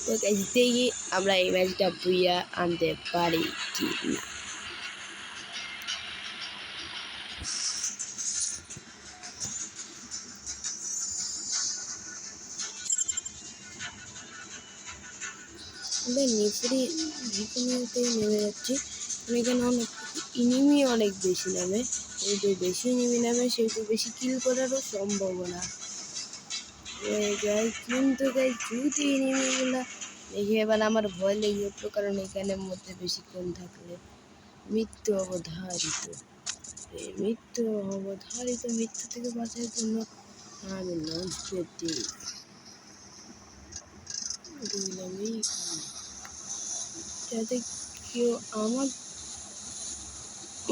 তো গাইস দেখি আমরা এই ম্যাচটা বুইয়া আনতে পারি কি না। আমরা নিচে নেমে যাচ্ছি, এখানে অনেক ইনিমি অনেক বেশি নামে। যেহেতু বেশি ইনিমি নামে সেহেতু বেশি কিল করারও সম্ভাবনা। কিন্তু যদি ইনিমিগুলা দেখে এবার আমার ভয় লেগে উঠলো, কারণ এখানের মধ্যে বেশিক্ষণ থাকলে মৃত্যু অবধারিত। মৃত্যু থেকে বাঁচার জন্য আমি লঞ্চ প্যাড দিই, যাতে কেউ আমার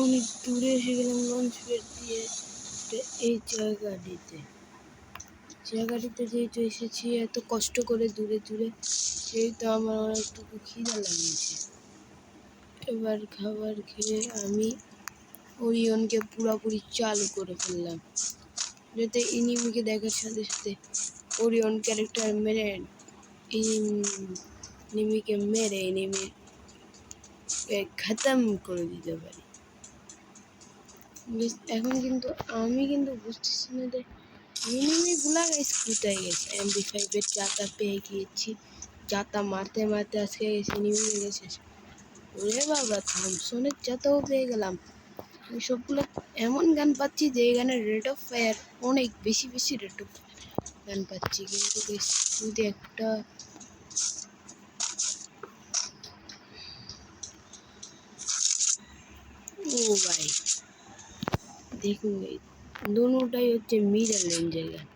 অনেক দূরে এসে গেলাম লঞ্চ প্যাড দিয়ে। এই জায়গাটিতে যেহেতু এসেছি এত কষ্ট করে দূরে সেহেতু আমার অনেকটুকু খিদা লাগিয়েছে। এবার খাবার খেয়ে আমি ওরিয়নকে পুরোপুরি চালু করে ফেললাম, যাতে এনিমিকে দেখার সাথে সাথে ওরিয়ন ক্যারেক্টার মেরে এনিমিকে মেরে খতম করে দিতে পারি। এখন কিন্তু আমি বুঝতেছি না যে এনিমিগুলা কোথায় গেছে। MP5-এর চাতা পেয়ে গিয়েছি, চাতা মারতে মারতে আজকে এনিমি গেছে। ওরে বাবা, থমসনের চাতাও পেয়ে গেলাম। আমি সবগুলো এমন গান পাচ্ছি যে এই গানের রেট অফ ফায়ার অনেক বেশি রেট অফ গান পাচ্ছি, কিন্তু যদি একটা ও ভাই দেখুন, দুটোটাই হচ্ছে মিডল রেঞ্জের গান।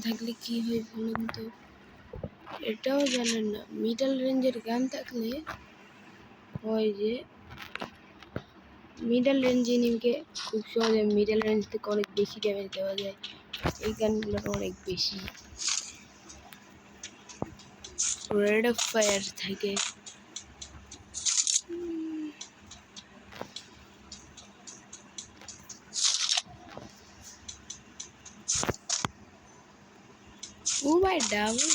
থাকলে কি হয় বলুন তো? এটাও জানেন না, মিডল রেঞ্জের গান থাকলে হয় যে মিডল রেঞ্জ এনিমিকে খুব সহজে মিডল রেঞ্জ থেকে অনেক বেশি ড্যামেজ দেওয়া যায়। এই গানগুলোর অনেক বেশি রেট অফ ফায়ার থাকে। ও ভাই ডাবল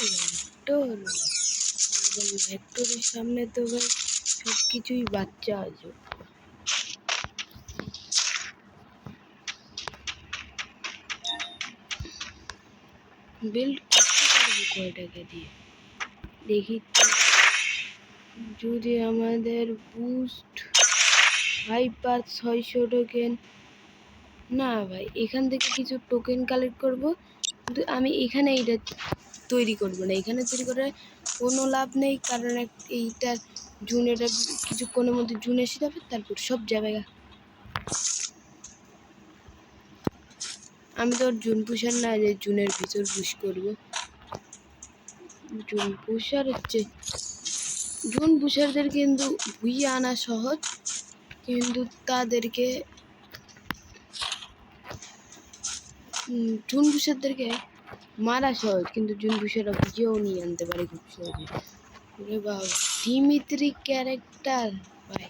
ভেক্টরের সামনে তো ভাই সব কিছুই বাচ্চা আছে। বিল্ড করতে পারবো কয় টাকা দিয়ে দেখি তো। যদি আমাদের বুস্ট হাইপার 600 টোকেন না ভাই, এখান থেকে কিছু টোকেন কালেক্ট করব, কিন্তু আমি এখানে এটা তৈরি করব না। এখানে তৈরি করে কোনো লাভ নেই, কারণ এইটা জুন, এটা কিছুক্ষণের মধ্যে জুন এসে যাবে, তারপর সব যাবে। আমি তো জুন পুষার না যে জুনের ভিতর পুশ করব। জুন পুষার হচ্ছে জুন পুষারদের কিন্তু ভুইয়ে আনা সহজ, কিন্তু তাদেরকে জুন পুষারদেরকে মারা সহজ, কিন্তু জুন পুষাররা ভুইয়েও নিয়ে আনতে পারে খুব সহজে। ওরে বাবা, দিমিত্রি ক্যারেক্টার ভাই,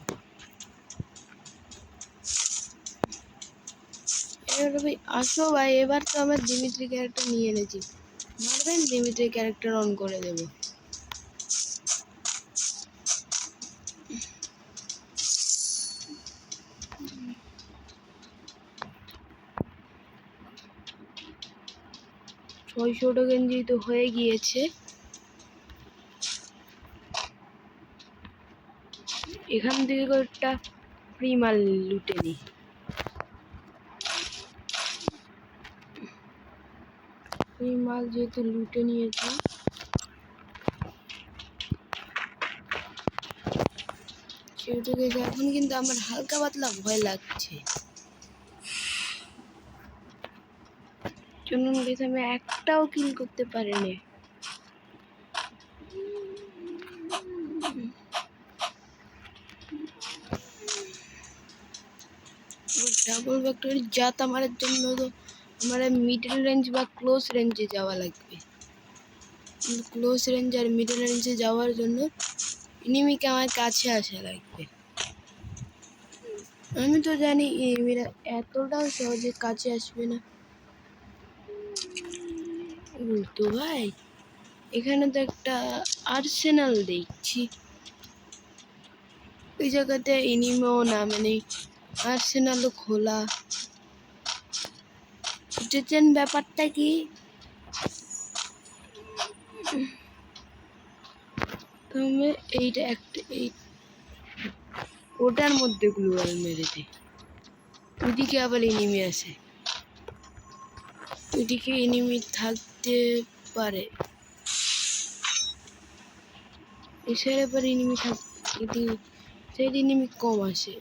এবার ভাই আসো ভাই, এবার তো আমার দিমিত্রি ক্যারেক্টার নিয়ে এনেছি। মারবেন, দিমিত্রি ক্যারেক্টার অন করে দেবো। ছয়শো টোকেন যেহেতু হয়ে গিয়েছে, এখান থেকে একটা ফ্রি মাল লুটে নিই। ফ্রি মাল যেহেতু লুটে নিয়েছি, সেহেতু এখন কিন্তু আমার হালকা পাতলা ভয় লাগছে। চলুন গেছে, আমি একটাও কিল করতে পারিনি। ডাবল ভেক্টরি জাত মারার জন্য তো আমার মিডল রেঞ্জ বা ক্লোজ রেঞ্জে যাওয়া লাগবে। ক্লোজ রেঞ্জ আর মিডল রেঞ্জে যাওয়ার জন্য এনিমিকে আমার কাছে আসা লাগবে। আমি তো জানি এনিমিরা এতটাও সহজে কাছে আসবে না। তো ভাই এখানে তো একটা আর্সেনাল দেখছি, ওই জায়গাতে এনিমিও নামে নেই, আর্সেনালও খোলা। বুঝেছেন ব্যাপারটা কি? তুমি এইটা একটা এই ওটার মধ্যে গ্লুয়াল মেরে দে। ওইদিকে আবার এনিমি আছে, ওইদিকে এনিমি থাকতে পারে, এসে আবার এনিমি থাকতে, সেই এনিমি কম আসে।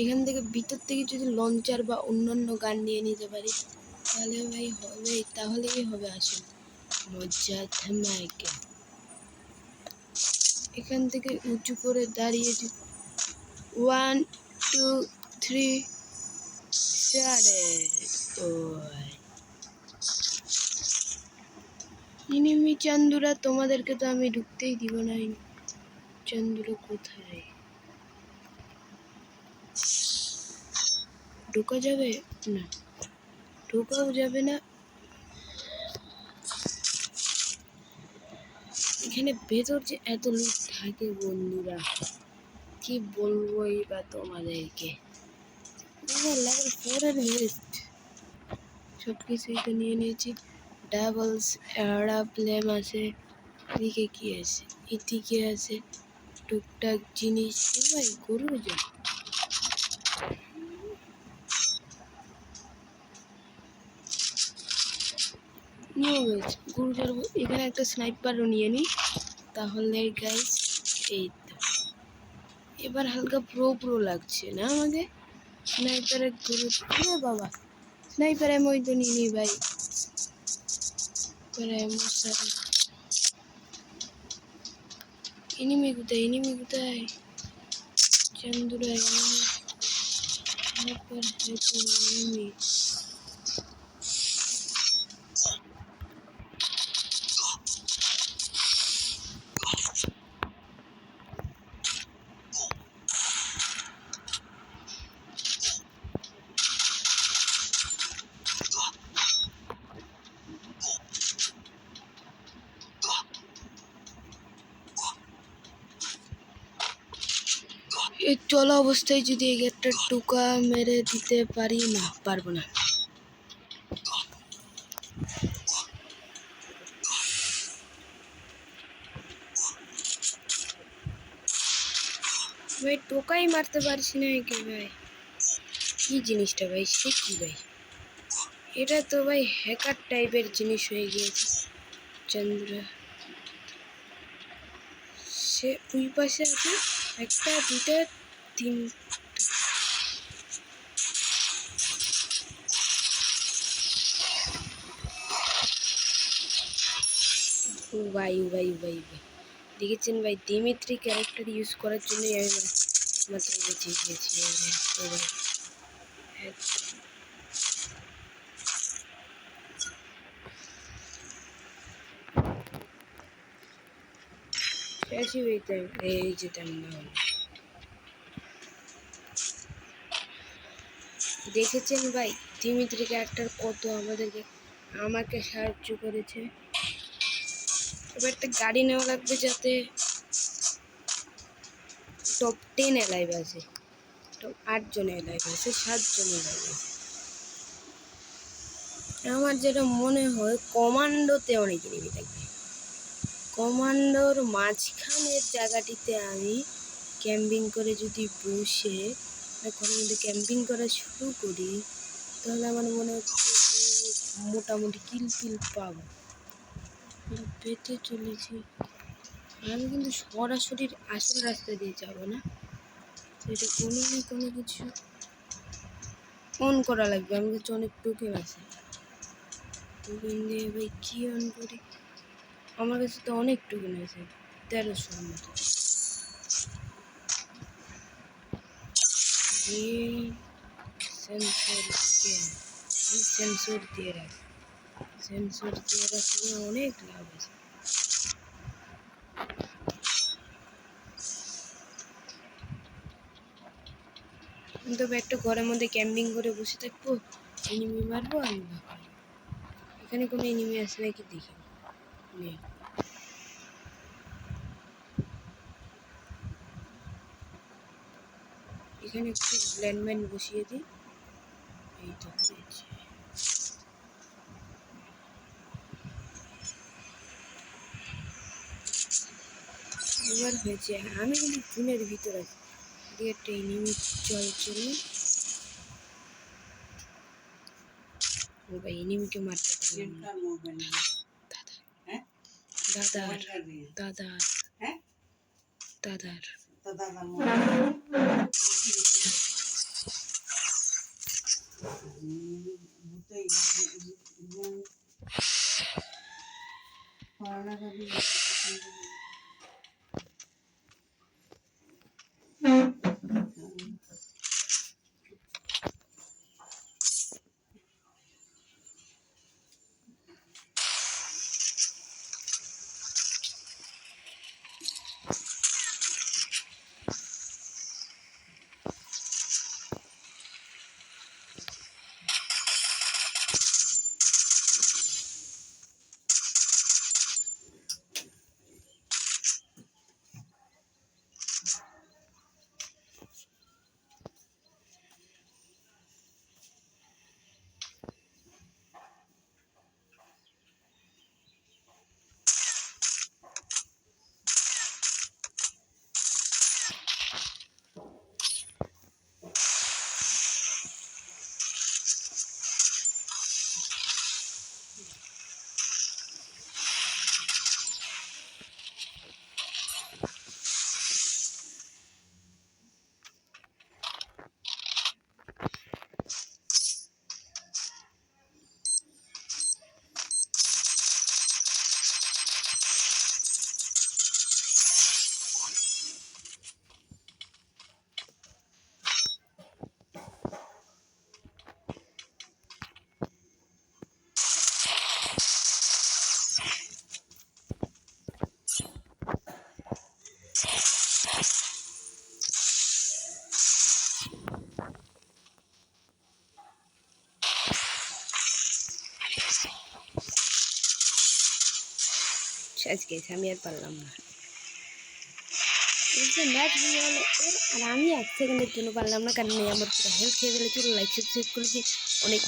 এখান থেকে ভিতর থেকে যদি লঞ্চার বা অন্যান্য গান নিয়ে নিতে পারি তাহলে ভাই হবে, তাহলেই হবে আসল মজা ধামাকা। এখান থেকে উঁচু করে দাঁড়িয়ে 1 2 3 এনিমি চান্দুরা, তোমাদেরকে তো আমি ঢুকতেই দিব না। চান্দুরা কোথায়? ঢোকা যাবে না, ঢোকাও যাবে না। এখানে ভেতর যে এত লোক থাকে বন্ধুরা, কি বলবো এবার তোমাদেরকে। লেভেল 4 এর লিস্ট সব কিছুই তো নিয়ে নিয়েছি। ডাবলস এয়ারপ্লেন আছে, এদিকে কি আছে, এদিকে আছে টুকটাক জিনিস। ভাই গরু যা গরু, এখানে একটা স্নাইপারও নিয়ে নি তাহলে গাইস। এই তো এবার হালকা প্রো লাগছে না আমাকে স্নাইপারের গরু। বাবা স্নাইপার এমই তো নিয়ে নি ভাই, এনিমি কোথায়, এনিমি কোথায়? চান্দুরা এনিমি। এই চলা অবস্থায় যদি একটা টুকা মেরে দিতে পারি, না পারবো না। ভাই টোকাই মারতে পারছি না একে ভাই, কি জিনিসটা ভাই, সে কি ভাই? এটা তো ভাই হ্যাকার টাইপের জিনিস হয়ে গিয়েছে। চন্দ্র সে ওই পাশে আছে, একটা দুটা তিন। ও ভাই ও ভাই ও ভাই ভাই, দেখেছেন ভাই দিমিত্রি ক্যারেক্টার ইউজ করার জন্যই আমি মাত্র বেঁচে গিয়েছি। ও ভাই শেষই হইতাম, এই যেতাম না। দেখেছেন ভাই দিমিত্রি ক্যারেক্টার কত আমাকে সাহায্য করেছে। এবার একটা গাড়ি নেওয়া লাগবে যাতে টপ 10 এলাইভ আছে, টপ 8 জন এলাইভ আছে, 7 জন এলাইভ আছে। আমার যেটা মনে হয় কমান্ডোতে অনেক এনিমি থাকবে, কমান্ডোর মাঝখানের জায়গাটিতে আমি ক্যাম্পিং করে যদি বসে এখন যদি ক্যাম্পিং করা শুরু করি তাহলে আমার মনে হচ্ছে মোটামুটি কিল পাবো। পেতে চলেছি আমি, কিন্তু সরাসরি আসল রাস্তা দিয়ে যাবো না, সেটা কোনো না কোনো কিছু অন করা লাগবে। আমার কাছে অনেক টোকেন আছে, টোকেন দিয়ে ভাই কী অন করি? আমার কাছে তো অনেক টোকেন আছে, 1300 মতো। সেন্সর দিয়ে রাখলে অনেক লাভ আছে। তবে একটা ঘরের মধ্যে ক্যাম্পিং করে বসে থাকবো, এনিমি মারবো আমি ভাবলাম। এখানে কোনো এনিমি আছে নাকি দেখি, নেই। এখানে একটু ল্যান্ডমাইন বসিয়ে দিই, এই তো হয়েছে। এবার হয়েছে, আমি কিন্তু জুনের ভিতর আছি। এদিকে একটা এনিমি চলে ভাই, এনিমিকে মারতে পারলাম না। দাদার দাদার দাদার শেষ গেছে, আমি আর পারলাম না। ম্যাচ হয়ে গেল আর আমি 1 সেকেন্ডের জন্য পারলাম না, কারণ আমার পুরো হেলথ খেয়ে ফেলেছিল। লাইক সাবস্ক্রাইব করেছি অনেক।